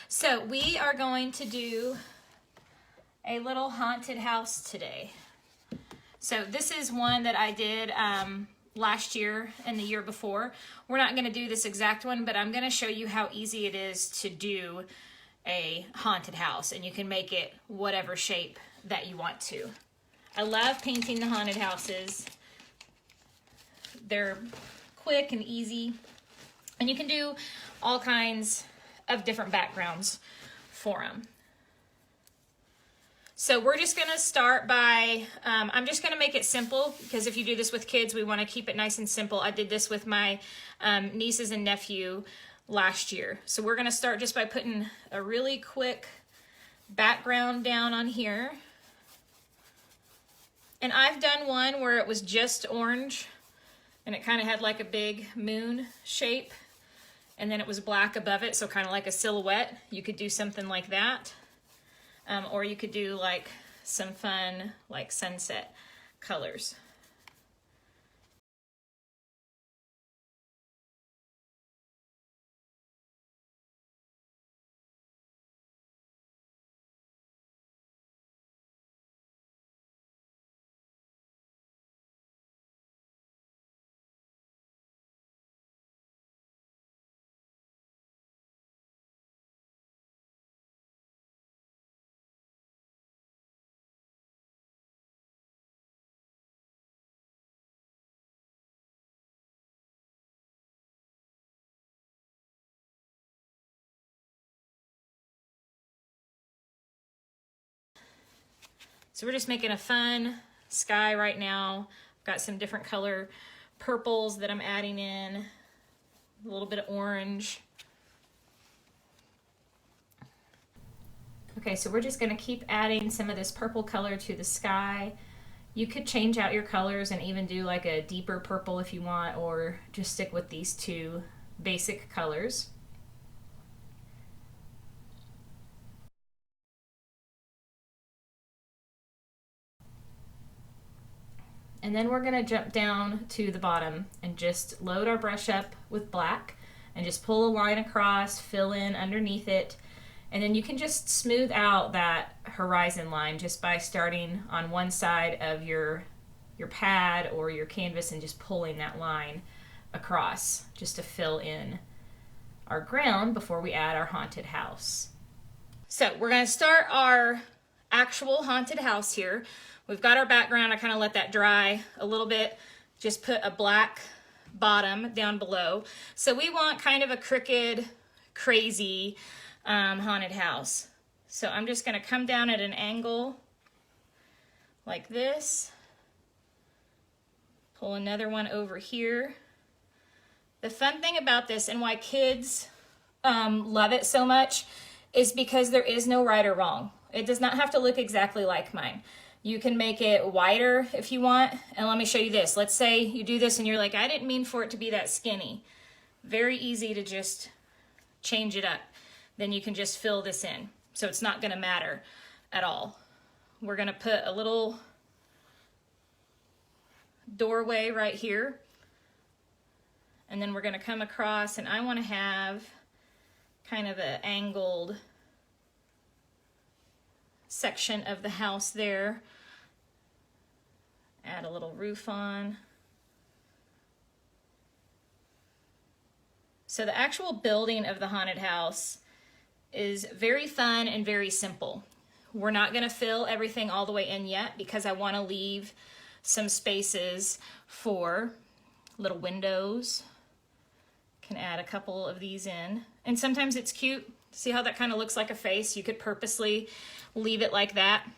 So we are going to do a little haunted house today. So this is one that I did last year and the year before. We're not going to do this exact one, but I'm going to show you how easy it is to do a haunted house, and you can make it whatever shape that you want to. I love painting the haunted houses. They're quick and easy, and you can do all kinds of different backgrounds for them. So we're just going to start by, I'm just going to make it simple, because if you do this with kids, we want to keep it nice and simple. I did this with my nieces and nephew last year. So we're going to start just by putting a really quick background down on here. And I've done one where it was just orange, and it kind of had like a big moon shape, and then it was black above it, so kind of like a silhouette. You could do something like that. Or you could do like some fun like sunset colors. So we're just making a fun sky right now. I've got some different color purples that I'm adding in, a little bit of orange. Okay, so we're just going to keep adding some of this purple color to the sky. You could change out your colors and even do like a deeper purple if you want, or just stick with these two basic colors. And then we're going to jump down to the bottom and just load our brush up with black and just pull a line across, fill in underneath it. And then you can just smooth out that horizon line just by starting on one side of your pad or your canvas and just pulling that line across just to fill in our ground before we add our haunted house. So we're going to start our actual haunted house here. We've got our background. I kind of let that dry a little bit. Just put a black bottom down below. So we want kind of a crooked, crazy haunted house. So I'm just going to come down at an angle like this. Pull another one over here. The fun thing about this and why kids love it so much is because there is no right or wrong. It does not have to look exactly like mine. You can make it wider if you want. And let me show you this. Let's say you do this and you're like, I didn't mean for it to be that skinny. Very easy to just change it up. Then you can just fill this in. So it's not going to matter at all. We're going to put a little doorway right here. And then we're going to come across, and I want to have kind of an angled section of the house there. Add a little roof on. So the actual building of the haunted house is very fun and very simple. We're not going to fill everything all the way in yet because I want to leave some spaces for little windows. Can add a couple of these in. And sometimes it's cute. See how that kind of looks like a face? You could purposely leave it like that.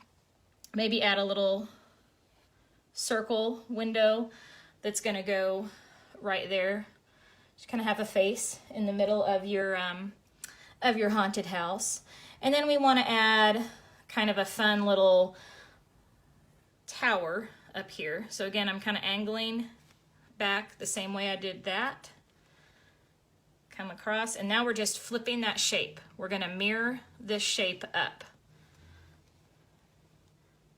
Maybe add a little circle window that's going to go right there. Just kind of have a face in the middle of your haunted house. And then we want to add kind of a fun little tower up here. So again, I'm kind of angling back the same way I did that. Come across, and now we're just flipping that shape. We're going to mirror this shape up.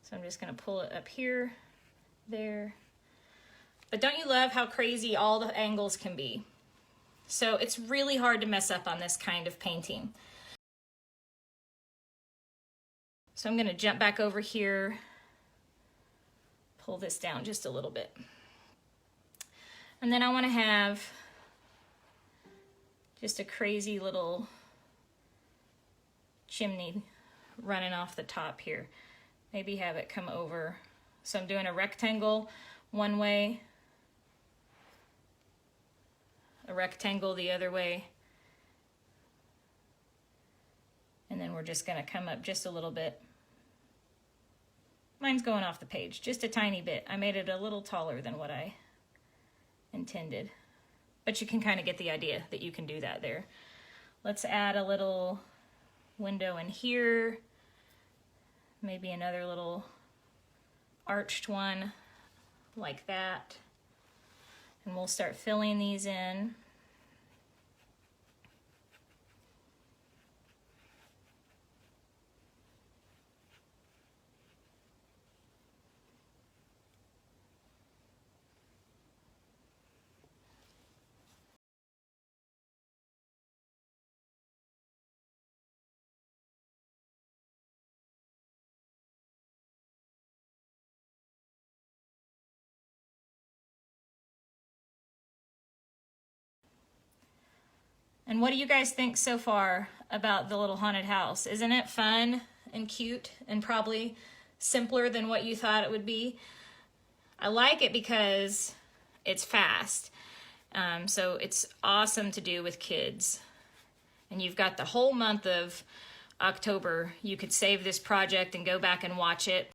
So I'm just going to pull it up here, there. But don't you love how crazy all the angles can be? So it's really hard to mess up on this kind of painting. So I'm gonna jump back over here, pull this down just a little bit. And then I wanna have just a crazy little chimney running off the top here. Maybe have it come over. So I'm doing a rectangle one way, a rectangle the other way, and then we're just gonna come up just a little bit. Mine's going off the page just a tiny bit. I made it a little taller than what I intended, but you can kind of get the idea that you can do that there. Let's add a little window in here, maybe another little arched one like that, and we'll start filling these in. And what do you guys think so far about the little haunted house? Isn't it fun and cute and probably simpler than what you thought it would be? I like it because it's fast. So it's awesome to do with kids. And you've got the whole month of October. You could save this project and go back and watch it.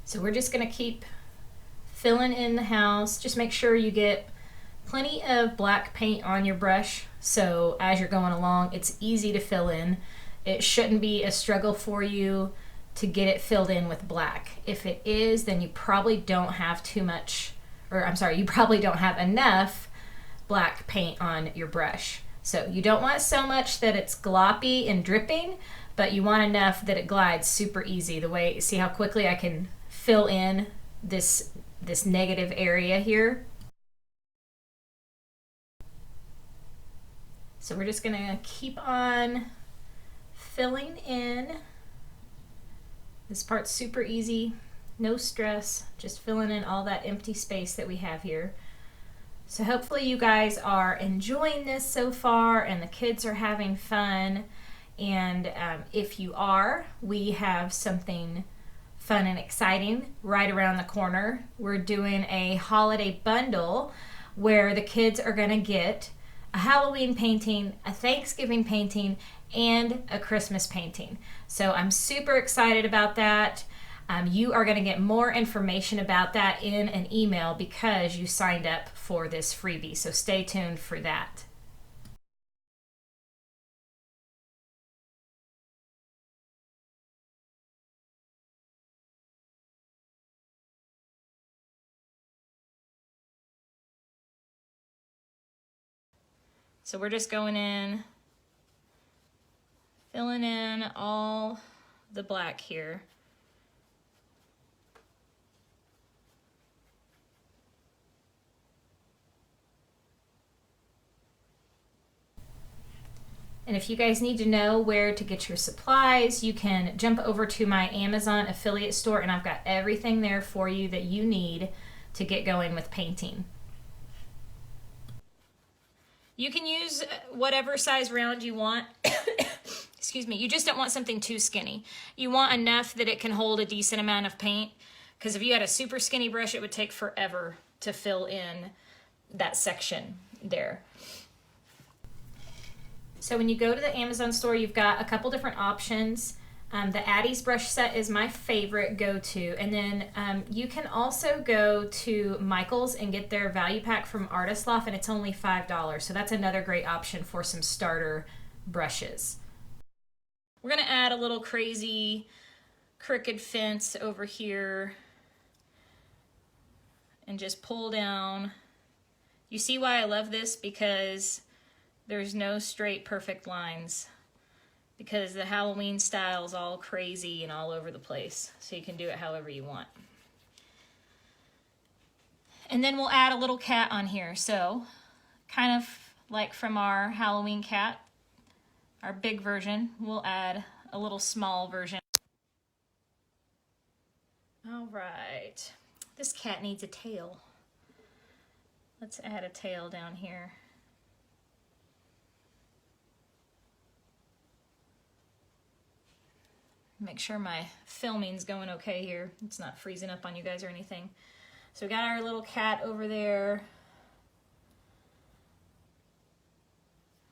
So we're just gonna keep filling in the house. Just make sure you get plenty of black paint on your brush, so as you're going along, it's easy to fill in. It shouldn't be a struggle for you to get it filled in with black. If it is, then you probably don't have too much, or I'm sorry, you probably don't have enough black paint on your brush. So you don't want so much that it's gloppy and dripping, but you want enough that it glides super easy. The way, see how quickly I can fill in this negative area here. So we're just gonna keep on filling in. This part's super easy, no stress, just filling in all that empty space that we have here. So hopefully you guys are enjoying this so far and the kids are having fun. And if you are, we have something fun and exciting right around the corner. We're doing a holiday bundle where the kids are gonna get a Halloween painting, a Thanksgiving painting, and a Christmas painting. So I'm super excited about that. You are gonna get more information about that in an email because you signed up for this freebie. So stay tuned for that. So we're just going in, filling in all the black here. And if you guys need to know where to get your supplies, you can jump over to my Amazon affiliate store and I've got everything there for you that you need to get going with painting. You can use whatever size round you want. Excuse me. You just don't want something too skinny. You want enough that it can hold a decent amount of paint, because if you had a super skinny brush, it would take forever to fill in that section there. So when you go to the Amazon store, you've got a couple different options. The Addie's brush set is my favorite go-to. And then you can also go to Michael's and get their value pack from Artist Loft, and it's only $5. So that's another great option for some starter brushes. We're gonna add a little crazy crooked fence over here and just pull down. You see why I love this? Because there's no straight perfect lines. because the Halloween style is all crazy and all over the place. So you can do it however you want. And then we'll add a little cat on here. So kind of like from our Halloween cat, our big version, we'll add a little small version. All right, this cat needs a tail. Let's add a tail down here. Make sure my filming's going okay here. It's not freezing up on you guys or anything. So we got our little cat over there.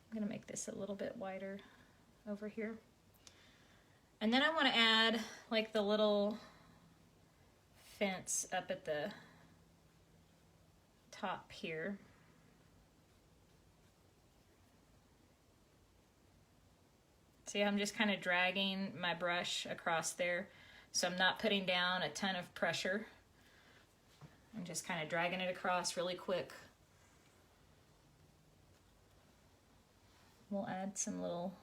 I'm gonna make this a little bit wider over here. And then I want to add like the little fence up at the top here. See, I'm just kind of dragging my brush across there, so I'm not putting down a ton of pressure. I'm just kind of dragging it across really quick. We'll add some little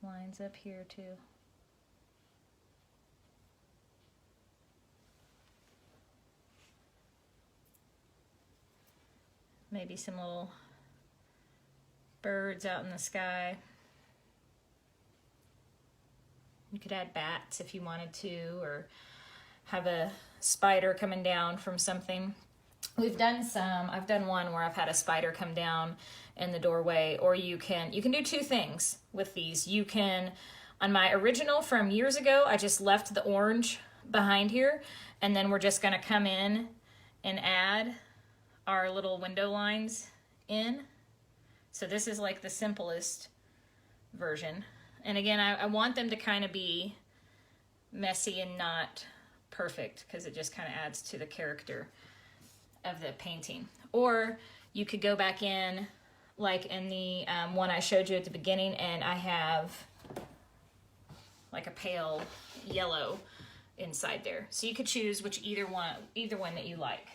lines up here too. Maybe some little birds out in the sky. You could add bats if you wanted to, or have a spider coming down from something. We've done some, I've done one where I've had a spider come down in the doorway, or you can do two things with these. You can, on my original from years ago, I just left the orange behind here, and then we're just gonna come in and add our little window lines in. So this is like the simplest version. And again, I want them to kind of be messy and not perfect, because it just kind of adds to the character of the painting. Or you could go back in like in the one I showed you at the beginning, and I have like a pale yellow inside there. So you could choose either one that you like.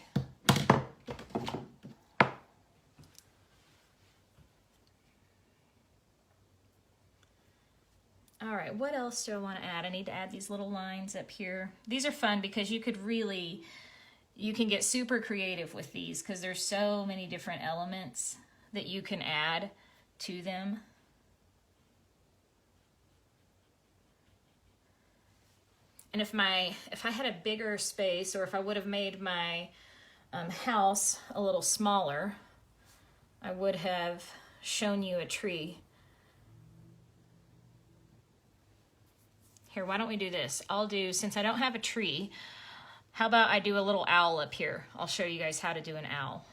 All right, what else do I want to add? I need to add these little lines up here. These are fun because you can get super creative with these, because there's so many different elements that you can add to them. And if I had a bigger space, or if I would have made my house a little smaller, I would have shown you a tree. Here, why don't we do this? Since I don't have a tree, how about I do a little owl up here? I'll show you guys how to do an owl.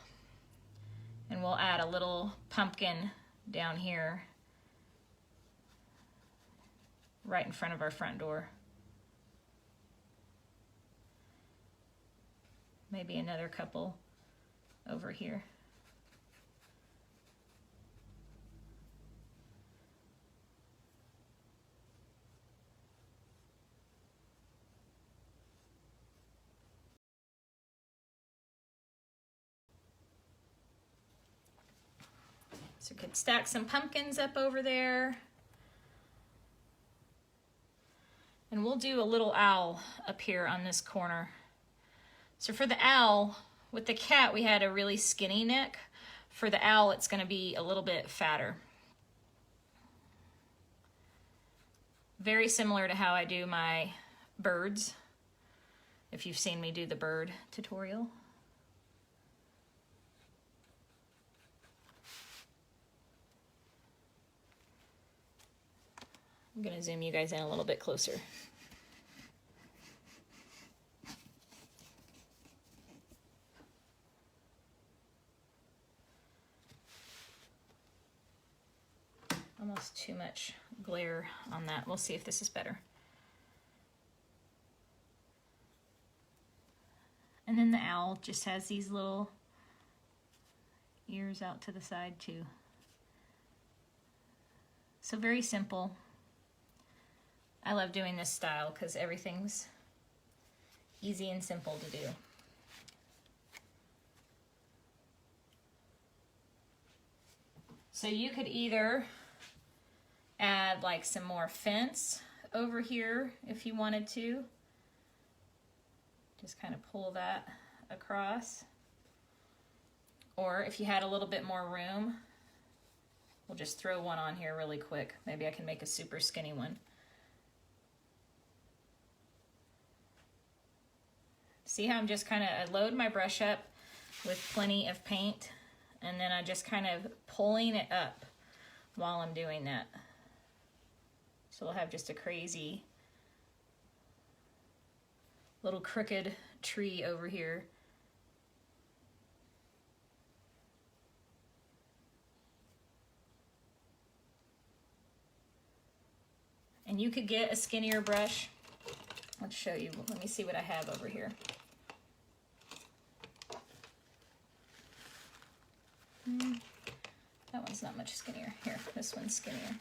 And we'll add a little pumpkin down here, right in front of our front door. Maybe another couple over here. So we could stack some pumpkins up over there. And we'll do a little owl up here on this corner. So for the owl, with the cat we had a really skinny neck. For the owl, it's going to be a little bit fatter. Very similar to how I do my birds, if you've seen me do the bird tutorial. I'm going to zoom you guys in a little bit closer. Almost too much glare on that. We'll see if this is better. And then the owl just has these little ears out to the side too. So very simple. I love doing this style because everything's easy and simple to do. So you could either add like some more fence over here if you wanted to. Just kind of pull that across. Or if you had a little bit more room, we'll just throw one on here really quick. Maybe I can make a super skinny one. See how I'm just kind of, I load my brush up with plenty of paint, and then I just kind of pulling it up while I'm doing that. So we'll have just a crazy little crooked tree over here. And you could get a skinnier brush. Let's show you. Let me see what I have over here. That one's not much skinnier. Here, this one's skinnier.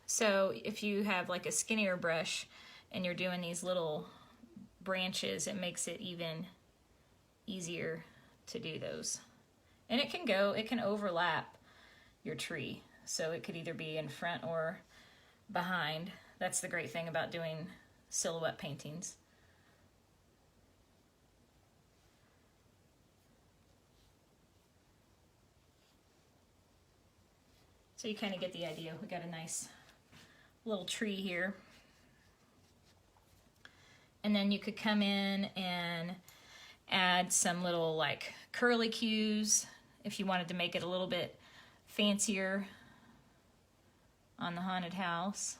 So if you have like a skinnier brush and you're doing these little branches, it makes it even easier to do those. And it can overlap your tree. So it could either be in front or behind. That's the great thing about doing silhouette paintings. So you kind of get the idea. We got a nice little tree here. And then you could come in and add some little like curlicues if you wanted to make it a little bit fancier on the haunted house.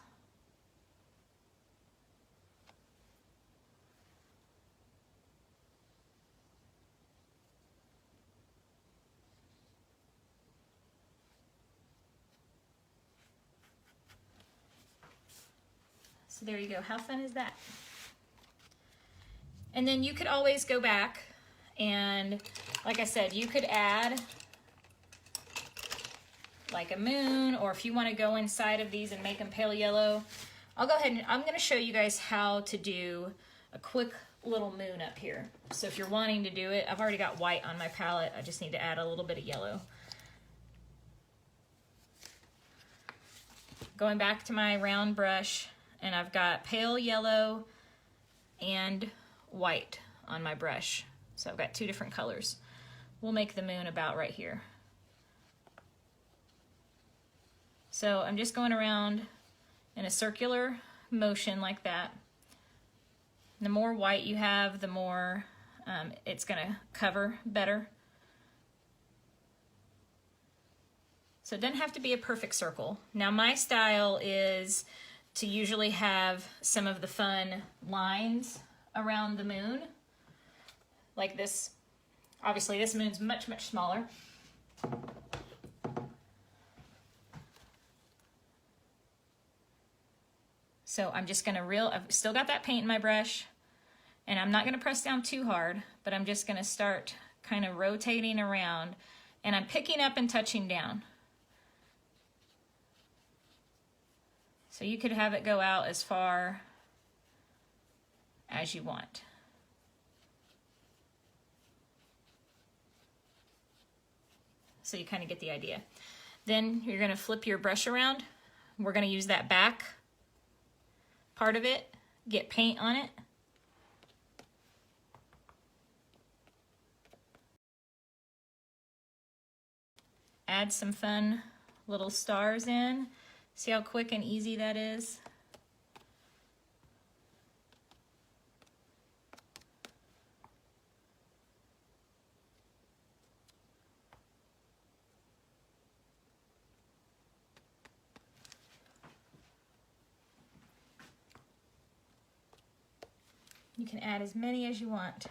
So there you go. How fun is that? And then you could always go back and, like I said, you could add like a moon, or if you want to go inside of these and make them pale yellow. I'll go ahead and I'm going to show you guys how to do a quick little moon up here. So if you're wanting to do it, I've already got white on my palette. I just need to add a little bit of yellow. Going back to my round brush, and I've got pale yellow and white on my brush. So I've got two different colors. We'll make the moon about right here. So I'm just going around in a circular motion like that. The more white you have, the more it's gonna cover better. So it doesn't have to be a perfect circle. Now my style is to usually have some of the fun lines around the moon. Like this. Obviously this moon's much, much smaller. So I'm just gonna I've still got that paint in my brush, and I'm not gonna press down too hard, but I'm just gonna start kind of rotating around, and I'm picking up and touching down. So you could have it go out as far as you want. So you kind of get the idea. Then you're gonna flip your brush around. We're gonna use that back part of it, get paint on it. Add some fun little stars in. See how quick and easy that is? You can add as many as you want.